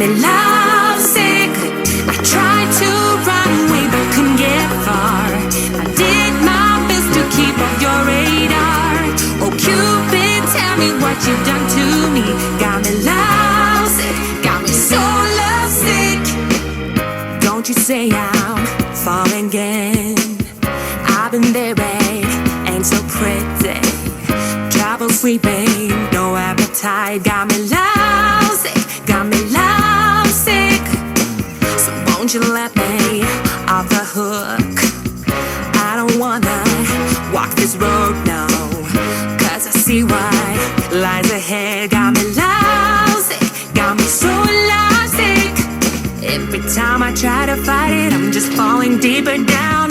me lovesick. I tried to run away but couldn't get far. I did my best to keep off your radar. Oh Cupid, tell me what you've done to me. Got me lovesick, got me so lovesick. Don't you say I'm falling again. I've been there, babe, ain't so pretty. Trouble sleeping, no appetite. Got me lovesick, got me lovesick. So won't you let me off the hook? I don't wanna walk this road, no, 'cause I see what lies ahead. Got me lovesick, got me so lovesick. Every time I try to fight it, I'm just falling deeper down.